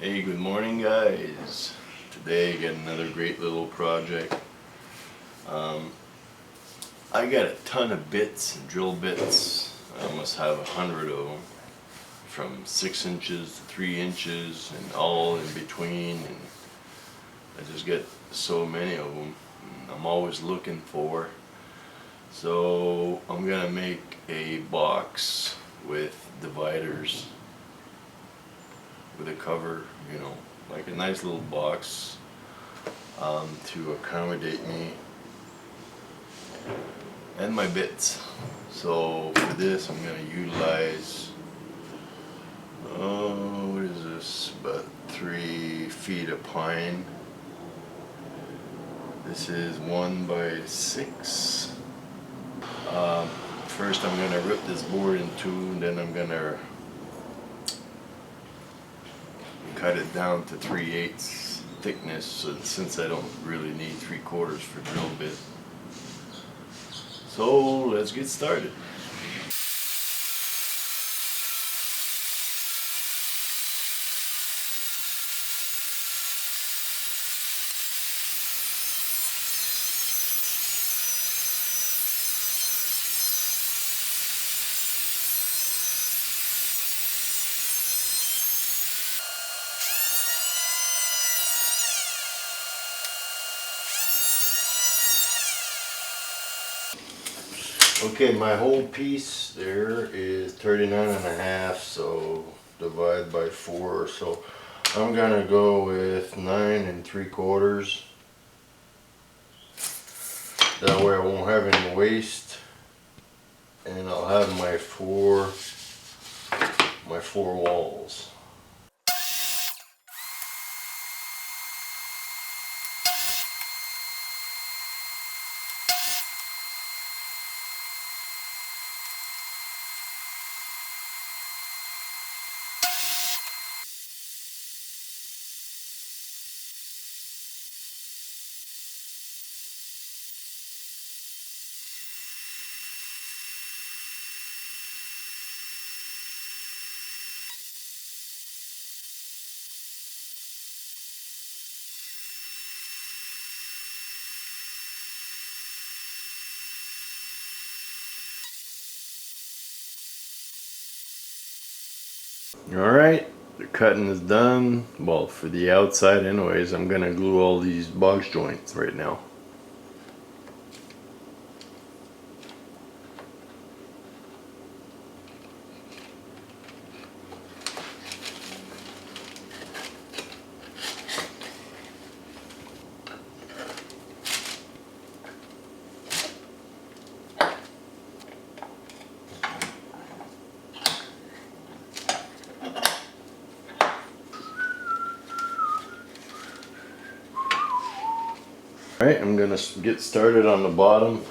Hey, good morning guys. Today I got another great little project. I got a ton of bits and drill bits. I almost have 100 of them, from 6 inches to 3 inches and all in between, and I just get so many of them. I'm always looking for. So I'm gonna make a box with dividers with a cover, like a nice little box to accommodate me and my bits. So for this I'm going to utilize, what is this, about 3 feet of pine. This is 1 by 6. First I'm going to rip this board in two, and then I'm going to cut it down to 3/8 thickness, so since I don't really need 3/4 for drill bit. So let's get started. Okay, my whole piece there is 39.5, so divide by 4. So I'm gonna go with 9 3/4. That way I won't have any waste, and I'll have my four walls. Alright, the cutting is done. Well, for the outside anyways. I'm gonna glue all these box joints right now. Alright, I'm gonna get started on the bottom.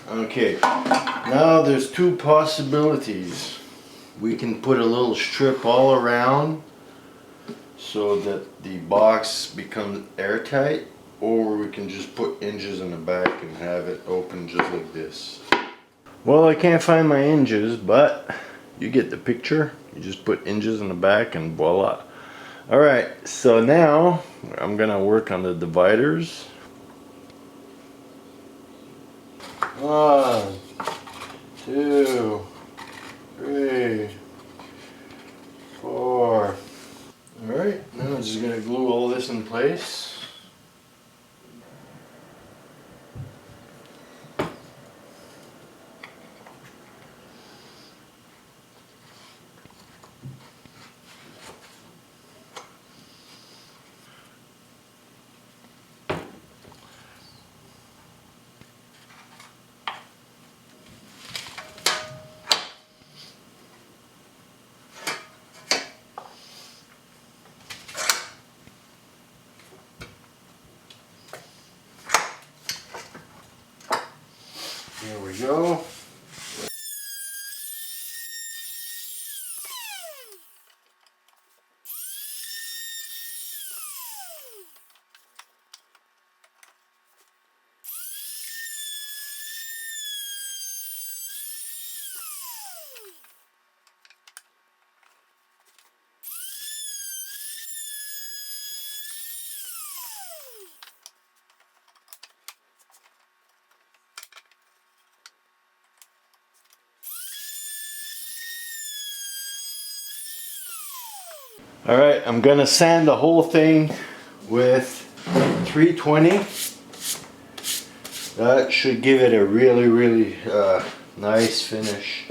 Okay, now there's two possibilities. We can put a little strip all around so that the box becomes airtight, or we can just put hinges in the back and have it open just like this. Well, I can't find my hinges, but you get the picture. You just put hinges in the back and voila. Alright, so now I'm gonna work on the dividers. 1, 2, 3, 4. Alright, now I'm just gonna glue all this in place. Here we go. Alright, I'm gonna sand the whole thing with 320. That should give it a really nice finish.